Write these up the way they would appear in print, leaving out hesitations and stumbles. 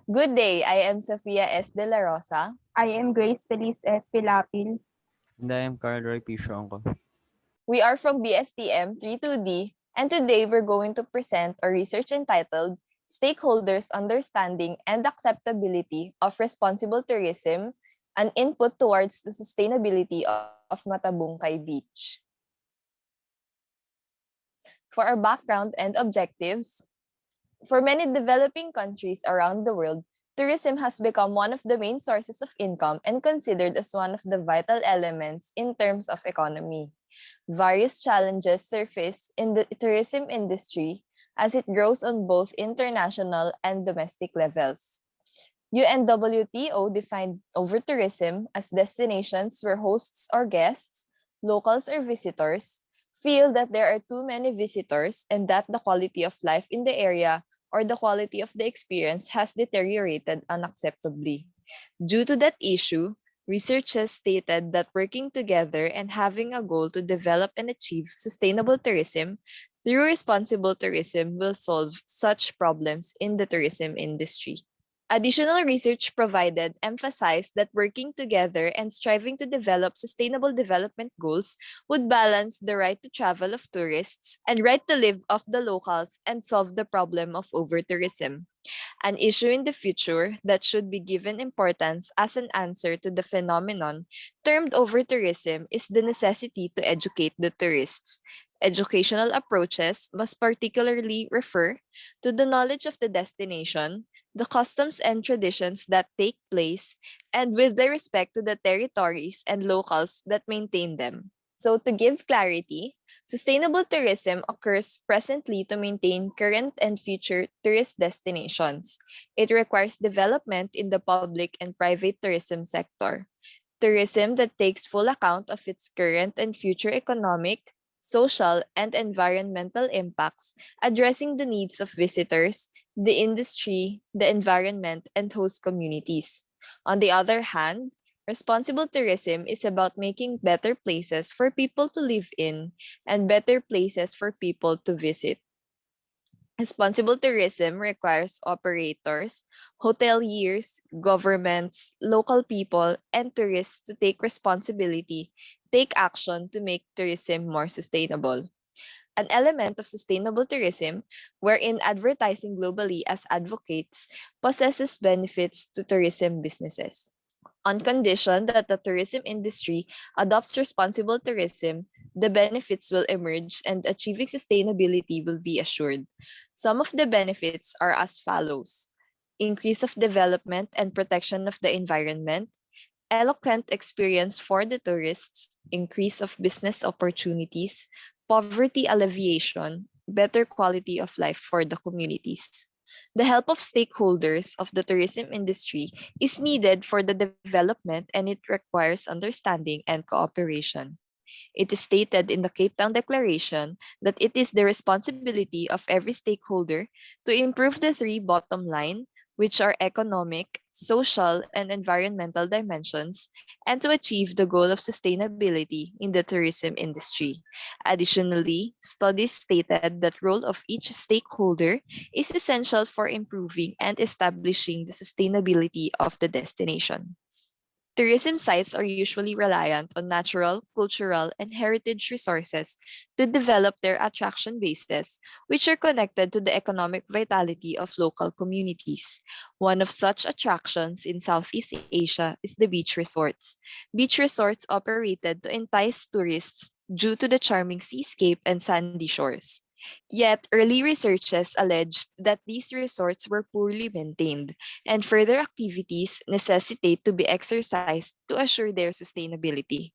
Good day, I am Sofia S. De La Rosa. I am Grace Feliz F. Pilapil. And I am Carl Roy Pichonko. We are from BSTM 32D, and today we're going to present a research entitled Stakeholders' Understanding and Acceptability of Responsible Tourism, an Input Towards the Sustainability of Matabungkay Beach. For our background and objectives, for many developing countries around the world, tourism has become one of the main sources of income and considered as one of the vital elements in terms of economy. Various challenges surface in the tourism industry as it grows on both international and domestic levels. UNWTO defined over-tourism as destinations where hosts or guests, locals or visitors, feel that there are too many visitors and that the quality of life in the area or the quality of the experience has deteriorated unacceptably. Due to that issue, researchers stated that working together and having a goal to develop and achieve sustainable tourism through responsible tourism will solve such problems in the tourism industry. Additional research provided emphasized that working together and striving to develop sustainable development goals would balance the right to travel of tourists and right to live of the locals and solve the problem of over-tourism. An issue in the future that should be given importance as an answer to the phenomenon termed over-tourism is the necessity to educate the tourists. Educational approaches must particularly refer to the knowledge of the destination, the customs and traditions that take place, and with the respect to the territories and locals that maintain them. So, to give clarity, sustainable tourism occurs presently to maintain current and future tourist destinations. It requires development in the public and private tourism sector. Tourism that takes full account of its current and future economic, social, and environmental impacts, addressing the needs of visitors, the industry, the environment, and host communities. On the other hand, responsible tourism is about making better places for people to live in and better places for people to visit. Responsible tourism requires operators, hoteliers, governments, local people, and tourists to take responsibility, take action to make tourism more sustainable. An element of sustainable tourism, wherein advertising globally as advocates, possesses benefits to tourism businesses. On condition that the tourism industry adopts responsible tourism, the benefits will emerge and achieving sustainability will be assured. Some of the benefits are as follows: increase of development and protection of the environment, eloquent experience for the tourists, increase of business opportunities, poverty alleviation, better quality of life for the communities. The help of stakeholders of the tourism industry is needed for the development and it requires understanding and cooperation. It is stated in the Cape Town Declaration that it is the responsibility of every stakeholder to improve the three bottom line, which are economic, social, and environmental dimensions, and to achieve the goal of sustainability in the tourism industry. Additionally, studies stated that role of each stakeholder is essential for improving and establishing the sustainability of the destination. Tourism sites are usually reliant on natural, cultural, and heritage resources to develop their attraction bases, which are connected to the economic vitality of local communities. One of such attractions in Southeast Asia is the beach resorts. Beach resorts operated to entice tourists due to the charming seascape and sandy shores. Yet, early researches alleged that these resorts were poorly maintained, and further activities necessitate to be exercised to assure their sustainability.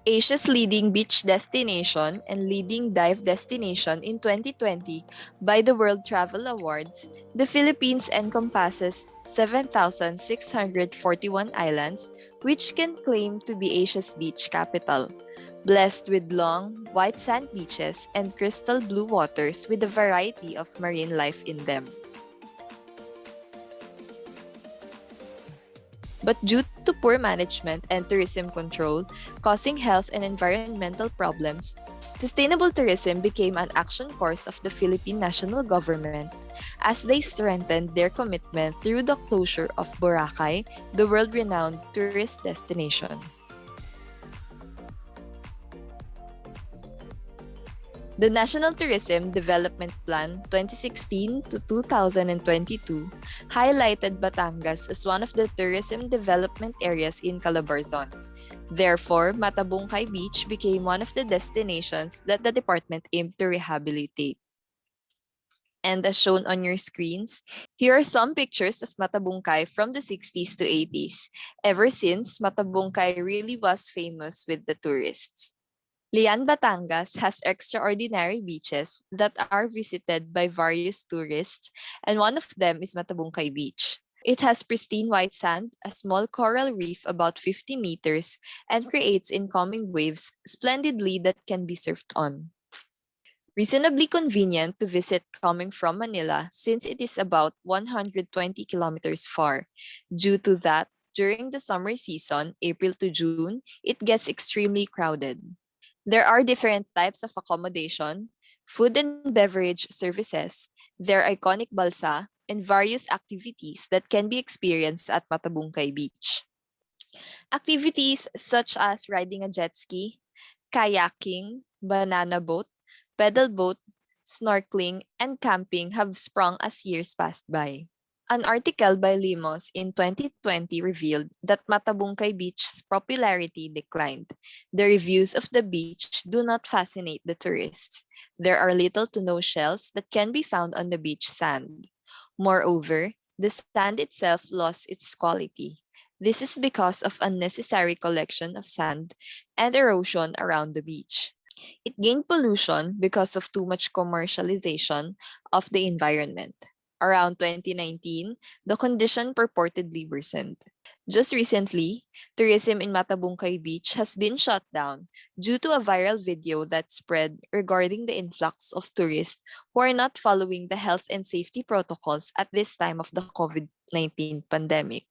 Asia's leading beach destination and leading dive destination in 2020 by the World Travel Awards, the Philippines encompasses 7,641 islands, which can claim to be Asia's beach capital. Blessed with long, white sand beaches and crystal blue waters with a variety of marine life in them. But due to poor management and tourism control, causing health and environmental problems, Sustainable tourism became an action course of the Philippine national government as they strengthened their commitment through the closure of Boracay, the world-renowned tourist destination. The National Tourism Development Plan 2016 to 2022 highlighted Batangas as one of the tourism development areas in Calabarzon. Therefore, Matabungkay Beach became one of the destinations that the department aimed to rehabilitate. And as shown on your screens, here are some pictures of Matabungkay from the 60s to 80s, ever since Matabungkay really was famous with the tourists. Lian, Batangas has extraordinary beaches that are visited by various tourists, and one of them is Matabungkay Beach. It has pristine white sand, a small coral reef about 50 meters, and creates incoming waves splendidly that can be surfed on. Reasonably convenient to visit coming from Manila since it is about 120 kilometers far. Due to that, during the summer season, April to June, it gets extremely crowded. There are different types of accommodation, food and beverage services, their iconic balsa, and various activities that can be experienced at Matabungkay Beach. Activities such as riding a jet ski, kayaking, banana boat, pedal boat, snorkeling, and camping have sprung as years passed by. An article by Limos in 2020 revealed that Matabungkay Beach's popularity declined. The reviews of the beach do not fascinate the tourists. There are little to no shells that can be found on the beach sand. Moreover, the sand itself lost its quality. This is because of unnecessary collection of sand and erosion around the beach. It gained pollution because of too much commercialization of the environment. Around 2019, the condition purportedly worsened. Just recently, tourism in Matabungkay Beach has been shut down due to a viral video that spread regarding the influx of tourists who are not following the health and safety protocols at this time of the COVID-19 pandemic.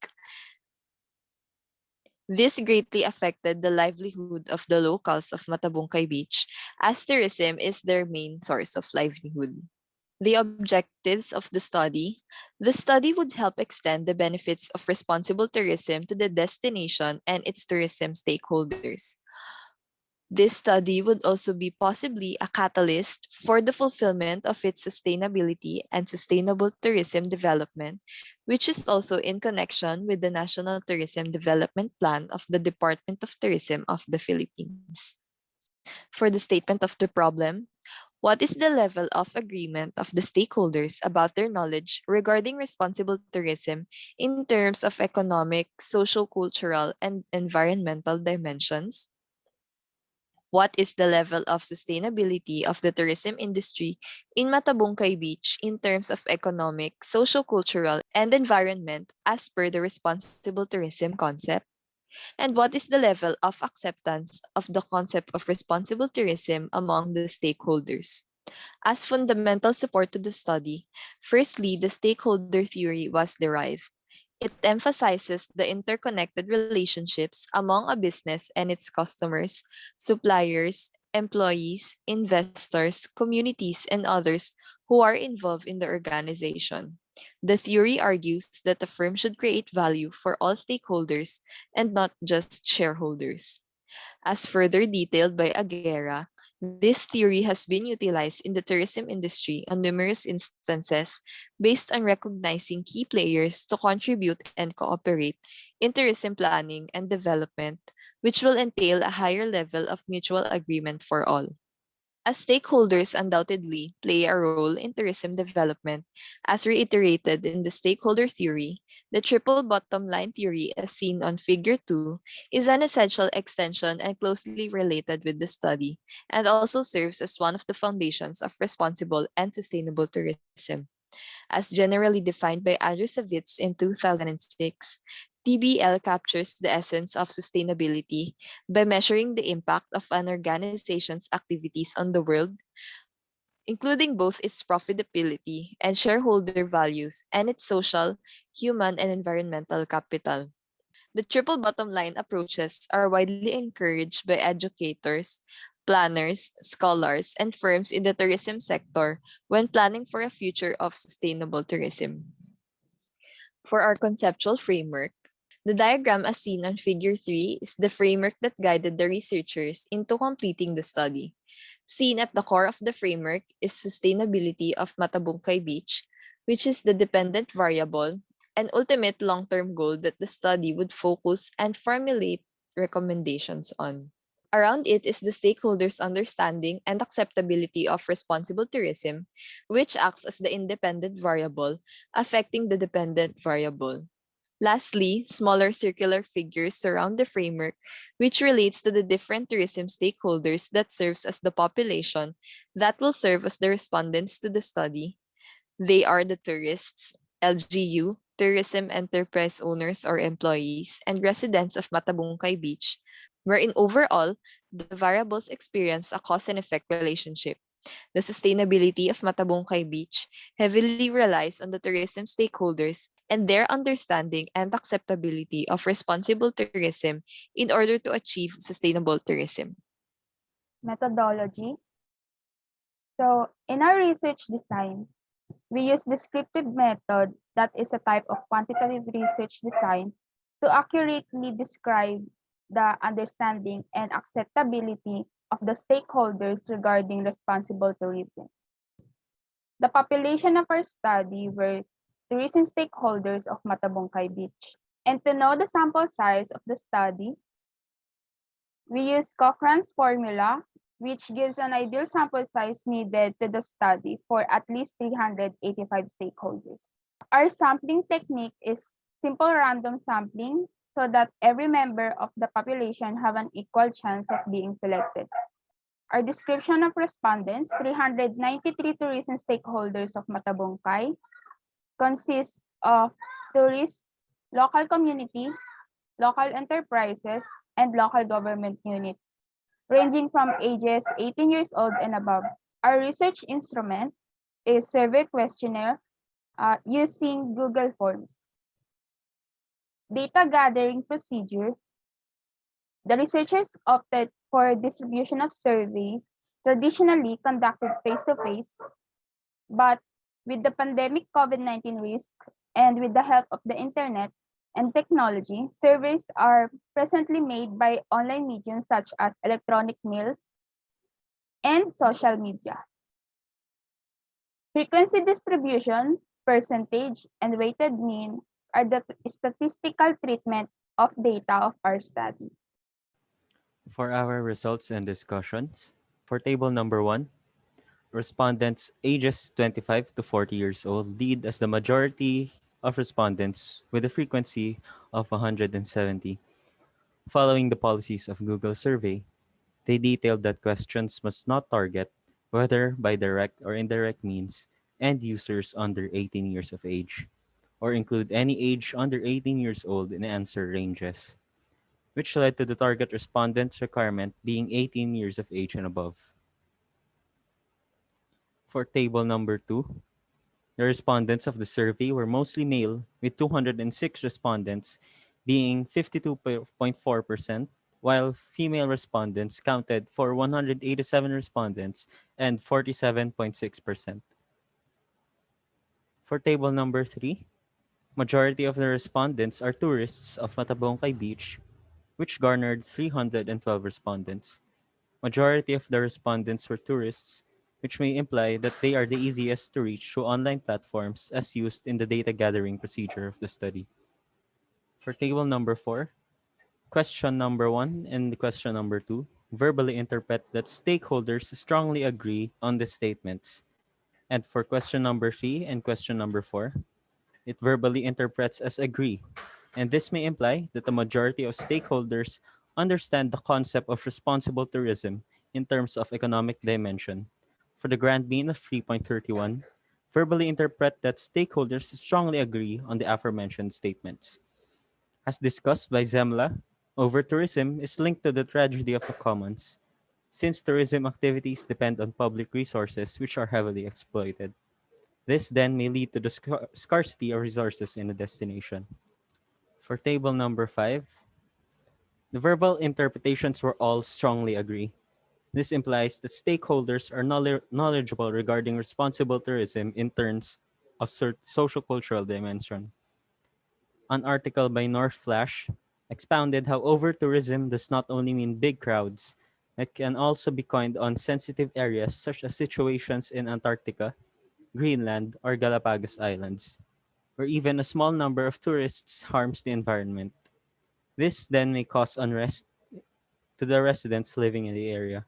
This greatly affected the livelihood of the locals of Matabungkay Beach, as tourism is their main source of livelihood. The objectives of the study would help extend the benefits of responsible tourism to the destination and its tourism stakeholders. This study would also be possibly a catalyst for the fulfillment of its sustainability and sustainable tourism development, which is also in connection with the National Tourism Development Plan of the Department of Tourism of the Philippines. For the statement of the problem, what is the level of agreement of the stakeholders about their knowledge regarding responsible tourism in terms of economic, social, cultural, and environmental dimensions? What is the level of sustainability of the tourism industry in Matabungkay Beach in terms of economic, social-cultural, and environment as per the responsible tourism concept? And what is the level of acceptance of the concept of responsible tourism among the stakeholders? As fundamental support to the study, firstly, the stakeholder theory was derived. It emphasizes the interconnected relationships among a business and its customers, suppliers, employees, investors, communities, and others who are involved in the organization. The theory argues that the firm should create value for all stakeholders and not just shareholders. As further detailed by Aguera, this theory has been utilized in the tourism industry on numerous instances based on recognizing key players to contribute and cooperate in tourism planning and development, which will entail a higher level of mutual agreement for all. As stakeholders undoubtedly play a role in tourism development, as reiterated in the stakeholder theory, the triple bottom line theory as seen on Figure 2 is an essential extension and closely related with the study, and also serves as one of the foundations of responsible and sustainable tourism. As generally defined by Andrew Savitz in 2006, TBL captures the essence of sustainability by measuring the impact of an organization's activities on the world, including both its profitability and shareholder values and its social, human, and environmental capital. The triple bottom line approaches are widely encouraged by educators planners, scholars, and firms in the tourism sector when planning for a future of sustainable tourism. For our conceptual framework, the diagram as seen on Figure 3 is the framework that guided the researchers into completing the study. Seen at the core of the framework is sustainability of Matabungkay Beach, which is the dependent variable and ultimate long-term goal that the study would focus and formulate recommendations on. Around it is the stakeholders' understanding and acceptability of responsible tourism, which acts as the independent variable affecting the dependent variable. Lastly, smaller circular figures surround the framework, which relates to the different tourism stakeholders that serves as the population that will serve as the respondents to the study. They are the tourists, LGU, tourism enterprise owners or employees, and residents of Matabungkay Beach, wherein overall, the variables experience a cause and effect relationship. The sustainability of Matabungkay Beach heavily relies on the tourism stakeholders and their understanding and acceptability of responsible tourism in order to achieve sustainable tourism. Methodology. So in our research design, we use descriptive method that is a type of quantitative research design to accurately describe the understanding and acceptability of the stakeholders regarding responsible tourism. The population of our study were tourism stakeholders of Matabungkay Beach. And to know the sample size of the study, we use Cochrane's formula, which gives an ideal sample size needed to the study for at least 385 stakeholders. Our sampling technique is simple random sampling so that every member of the population have an equal chance of being selected. Our description of respondents, 393 tourism stakeholders of Matabungkay, consists of tourists, local community, local enterprises, and local government unit, ranging from ages 18 years old and above. Our research instrument is survey questionnaire using Google Forms. Data gathering procedure. The researchers opted for distribution of surveys traditionally conducted face-to-face, but with the pandemic COVID-19 risk and with the help of the internet and technology, surveys are presently made by online mediums such as electronic mails and social media. Frequency distribution, percentage, and weighted mean are the statistical treatment of data of our study. For our results and discussions, for table number 1, respondents ages 25 to 40 years old lead as the majority of respondents with a frequency of 170. Following the policies of Google survey, they detailed that questions must not target, whether by direct or indirect means, end users under 18 years of age, or include any age under 18 years old in answer ranges, which led to the target respondents requirement being 18 years of age and above. For table number 2, the respondents of the survey were mostly male, with 206 respondents being 52.4%, while female respondents counted for 187 respondents and 47.6%. For table number 3, majority of the respondents are tourists of Matabungkay Beach, which garnered 312 respondents. Majority of the respondents were tourists, which may imply that they are the easiest to reach through online platforms as used in the data gathering procedure of the study. For table number 4, question number 1 and question number 2 verbally interpret that stakeholders strongly agree on the statements. And for question number 3 and question number 4, it verbally interprets as agree, and this may imply that the majority of stakeholders understand the concept of responsible tourism in terms of economic dimension. For the grand mean of 3.31, verbally interpret that stakeholders strongly agree on the aforementioned statements. As discussed by Zemla, over-tourism is linked to the tragedy of the commons, since tourism activities depend on public resources which are heavily exploited. This then may lead to the scarcity of resources in a destination. For table number 5, the verbal interpretations were all strongly agree. This implies that stakeholders are knowledgeable regarding responsible tourism in terms of social cultural dimension. An article by North Flash expounded how over tourism does not only mean big crowds, it can also be coined on sensitive areas such as situations in Antarctica, Greenland, or Galapagos Islands, where even a small number of tourists harms the environment. This then may cause unrest to the residents living in the area.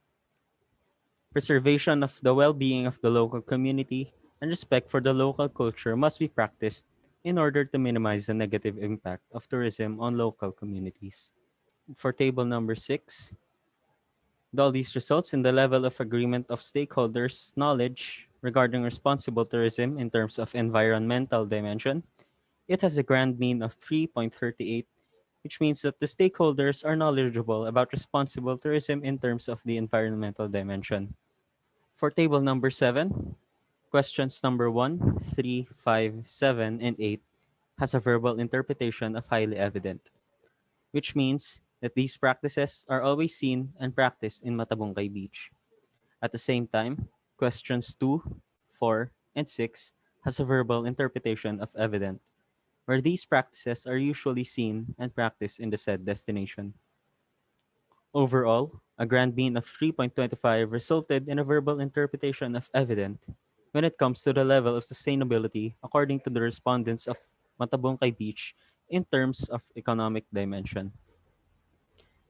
Preservation of the well being of the local community and respect for the local culture must be practiced in order to minimize the negative impact of tourism on local communities. For table number 6, all these results in the level of agreement of stakeholders' knowledge regarding responsible tourism in terms of environmental dimension, it has a grand mean of 3.38, which means that the stakeholders are knowledgeable about responsible tourism in terms of the environmental dimension. For table number 7, questions number 1, 3, 5, 7, and 8 has a verbal interpretation of highly evident, which means that these practices are always seen and practiced in Matabungkay Beach. At the same time, questions 2, 4, and 6 has a verbal interpretation of evident, where these practices are usually seen and practiced in the said destination. Overall, a grand mean of 3.25 resulted in a verbal interpretation of evident when it comes to the level of sustainability according to the respondents of Matabungkay Beach in terms of economic dimension.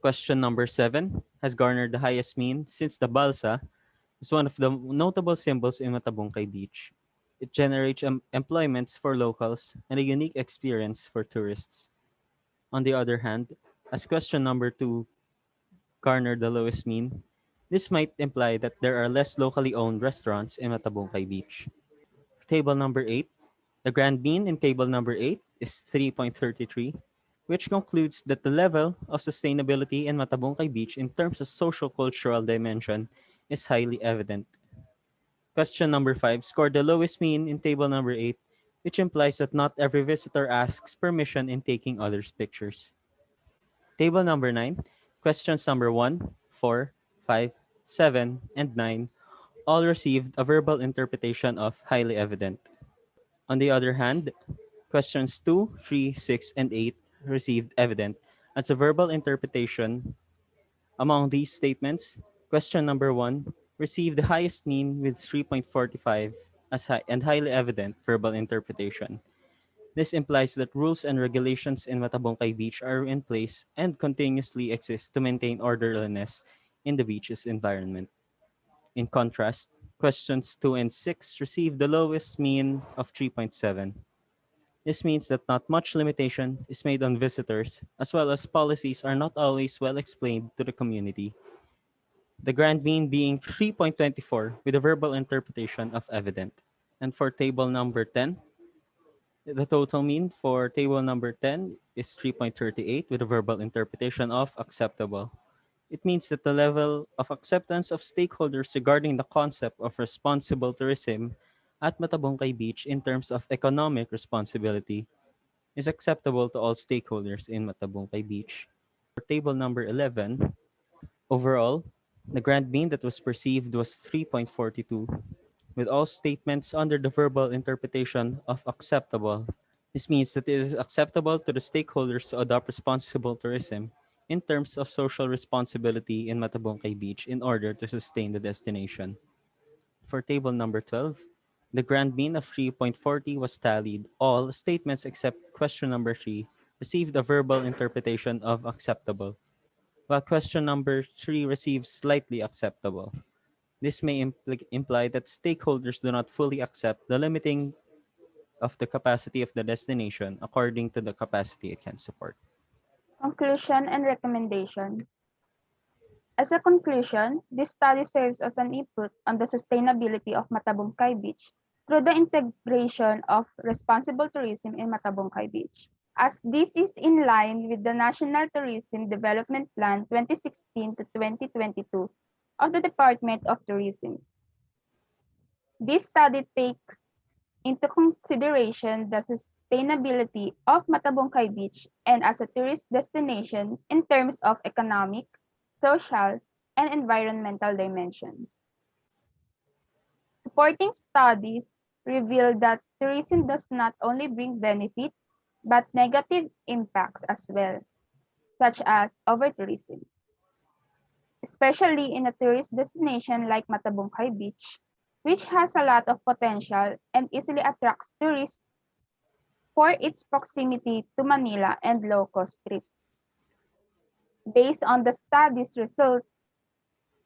Question number 7 has garnered the highest mean since the balsa is one of the notable symbols in Matabungkay Beach. It generates employments for locals and a unique experience for tourists. On the other hand, as question number 2 garnered the lowest mean, this might imply that there are less locally owned restaurants in Matabungkay Beach. Table number 8. The grand mean in table number 8 is 3.33, which concludes that the level of sustainability in Matabungkay Beach in terms of social cultural dimension is highly evident. Question number 5 scored the lowest mean in table number 8, which implies that not every visitor asks permission in taking others' pictures. Table number 9, questions number 1, 4, 5, 7, and 9 all received a verbal interpretation of highly evident. On the other hand, questions 2, 3, 6, and 8 received evident as a verbal interpretation. Among these statements, question number 1 received the highest mean with 3.45 as and highly evident verbal interpretation. This implies that rules and regulations in Matabungkay Beach are in place and continuously exist to maintain orderliness in the beach's environment. In contrast, questions 2 and 6 received the lowest mean of 3.7. This means that not much limitation is made on visitors, as well as policies are not always well explained to the community. The grand mean being 3.24 with a verbal interpretation of evident. And for table number 10, the total mean for table number 10 is 3.38 with a verbal interpretation of acceptable. It means that the level of acceptance of stakeholders regarding the concept of responsible tourism at Matabungkay Beach in terms of economic responsibility is acceptable to all stakeholders in Matabungkay Beach. For table number 11, overall, the grand mean that was perceived was 3.42, with all statements under the verbal interpretation of acceptable. This means that it is acceptable to the stakeholders to adopt responsible tourism in terms of social responsibility in Matabungkay Beach in order to sustain the destination. For table number 12, the grand mean of 3.40 was tallied. All statements except question number 3 received a verbal interpretation of acceptable, while question number 3 received slightly acceptable. This may imply that stakeholders do not fully accept the limiting of the capacity of the destination according to the capacity it can support. Conclusion and recommendation. As a conclusion, this study serves as an input on the sustainability of Matabungkay Beach through the integration of responsible tourism in Matabungkay Beach. As this is in line with the National Tourism Development Plan 2016 to 2022 of the Department of Tourism. This study takes into consideration the sustainability of Matabungkay Beach and as a tourist destination in terms of economic, social, and environmental dimensions. Supporting studies reveal that tourism does not only bring benefits, but negative impacts as well, such as over-tourism. Especially in a tourist destination like Matabungkay Beach, which has a lot of potential and easily attracts tourists for its proximity to Manila and low-cost trip. Based on the study's results,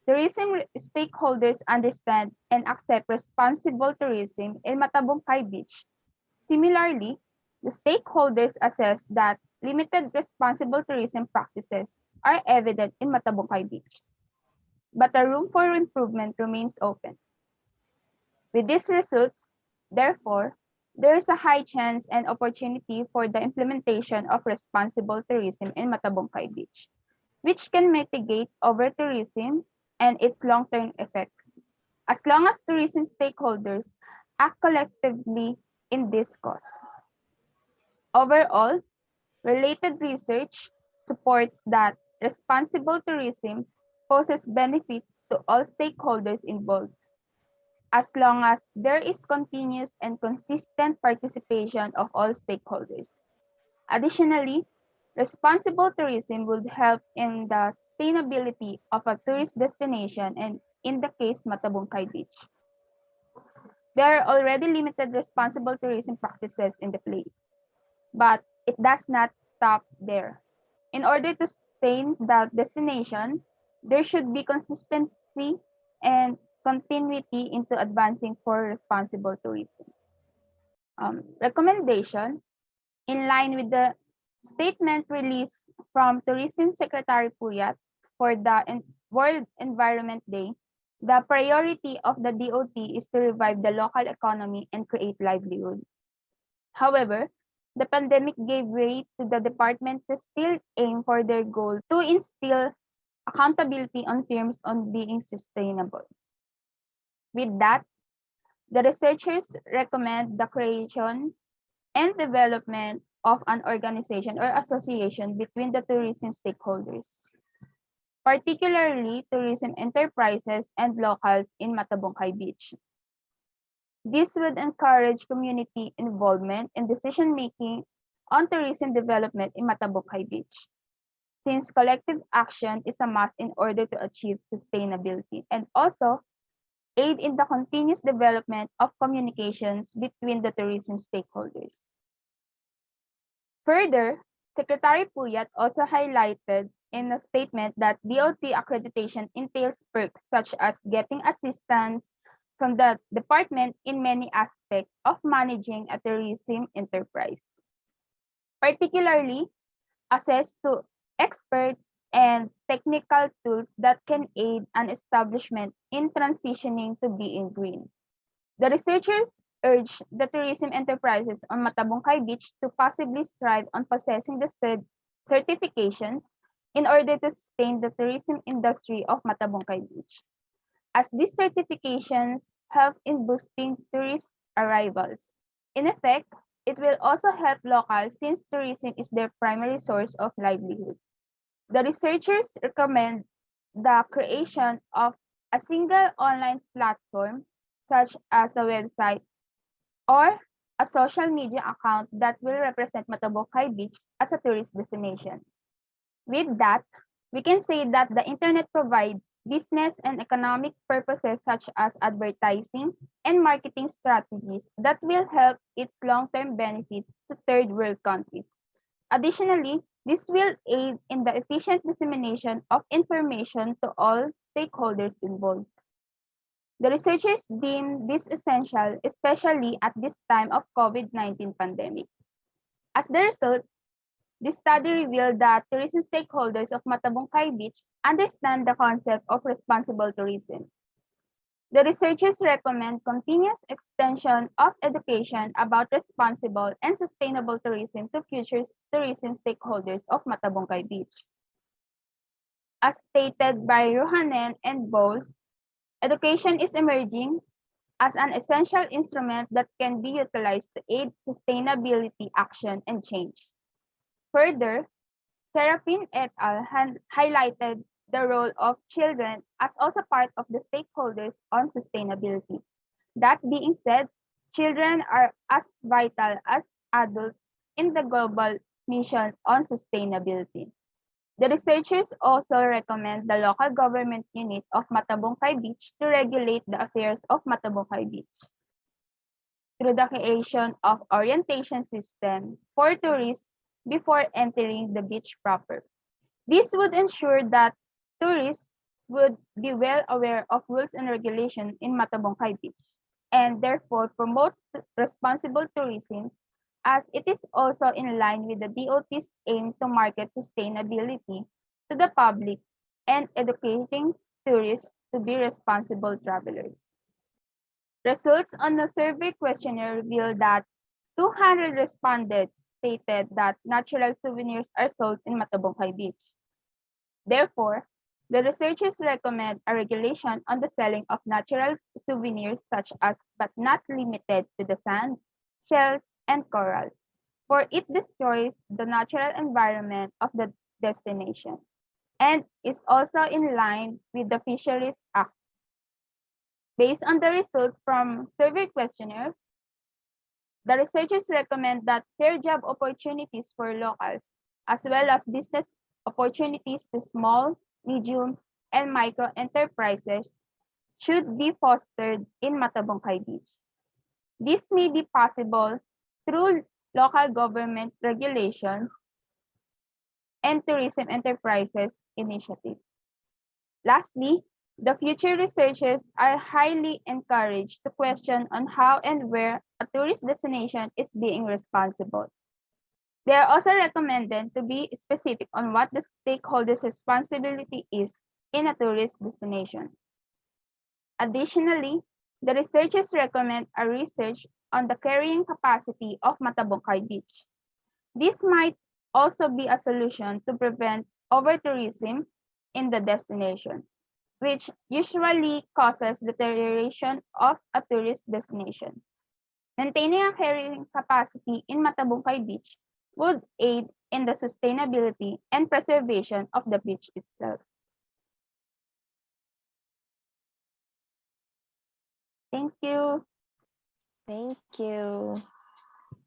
tourism stakeholders understand and accept responsible tourism in Matabungkay Beach. Similarly, the stakeholders assess that limited responsible tourism practices are evident in Matabungkay Beach, but the room for improvement remains open. With these results, therefore, there is a high chance and opportunity for the implementation of responsible tourism in Matabungkay Beach, which can mitigate over-tourism and its long-term effects, as long as tourism stakeholders act collectively in this cause. Overall, related research supports that responsible tourism poses benefits to all stakeholders involved, as long as there is continuous and consistent participation of all stakeholders. Additionally, responsible tourism would help in the sustainability of a tourist destination and in the case Matabungkay Beach. There are already limited responsible tourism practices in the place, but it does not stop there. In order to sustain the destination, there should be consistency and continuity into advancing for responsible tourism. Recommendation in line with the statement released from Tourism Secretary Puyat for the World Environment Day, the priority of the DOT is to revive the local economy and create livelihood. However, the pandemic gave way to the department to still aim for their goal to instill accountability on firms on being sustainable. With that, the researchers recommend the creation and development of an organization or association between the tourism stakeholders, particularly tourism enterprises and locals in Matabungkay Beach. This would encourage community involvement in decision-making on tourism development in Matabungkay Beach, since collective action is a must in order to achieve sustainability, and also aid in the continuous development of communications between the tourism stakeholders. Further, Secretary Puyat also highlighted in a statement that DOT accreditation entails perks such as getting assistance from the department in many aspects of managing a tourism enterprise, particularly access to experts and technical tools that can aid an establishment in transitioning to being green. The researchers urge the tourism enterprises on Matabungkay Beach to possibly strive on possessing the said certifications in order to sustain the tourism industry of Matabungkay Beach, as these certifications help in boosting tourist arrivals. In effect, it will also help locals since tourism is their primary source of livelihood. The researchers recommend the creation of a single online platform, such as a website or a social media account that will represent Matabungkay Beach as a tourist destination. With that, we can say that the internet provides business and economic purposes such as advertising and marketing strategies that will help its long-term benefits to third world countries. Additionally, this will aid in the efficient dissemination of information to all stakeholders involved. The researchers deem this essential, especially at this time of COVID-19 pandemic. As the result, this study revealed that tourism stakeholders of Matabungkay Beach understand the concept of responsible tourism. The researchers recommend continuous extension of education about responsible and sustainable tourism to future tourism stakeholders of Matabungkay Beach. As stated by Ruhanen and Bowles, education is emerging as an essential instrument that can be utilized to aid sustainability action and change. Further, Serafin et al. Highlighted the role of children as also part of the stakeholders on sustainability. That being said, children are as vital as adults in the global mission on sustainability. The researchers also recommend the local government unit of Matabungkay Beach to regulate the affairs of Matabungkay Beach through the creation of orientation system for tourists before entering the beach proper. This would ensure that tourists would be well aware of rules and regulations in Matabungkay Beach and therefore promote responsible tourism as it is also in line with the DOT's aim to market sustainability to the public and educating tourists to be responsible travelers. Results on the survey questionnaire revealed that 200 respondents stated that natural souvenirs are sold in Matabungkay Beach. Therefore, the researchers recommend a regulation on the selling of natural souvenirs such as but not limited to the sand, shells, and corals, for it destroys the natural environment of the destination and is also in line with the Fisheries Act. Based on the results from survey questionnaire, the researchers recommend that fair job opportunities for locals, as well as business opportunities to small, medium, and micro enterprises should be fostered in Matabungkay Beach. This may be possible through local government regulations and tourism enterprises initiatives. Lastly, the future researchers are highly encouraged to question on how and where a tourist destination is being responsible. They are also recommended to be specific on what the stakeholders' responsibility is in a tourist destination. Additionally, the researchers recommend a research on the carrying capacity of Matabungkay Beach. This might also be a solution to prevent over-tourism in the destination, which usually causes deterioration of a tourist destination. Maintaining a carrying capacity in Matabungkay Beach would aid in the sustainability and preservation of the beach itself. Thank you. Thank you.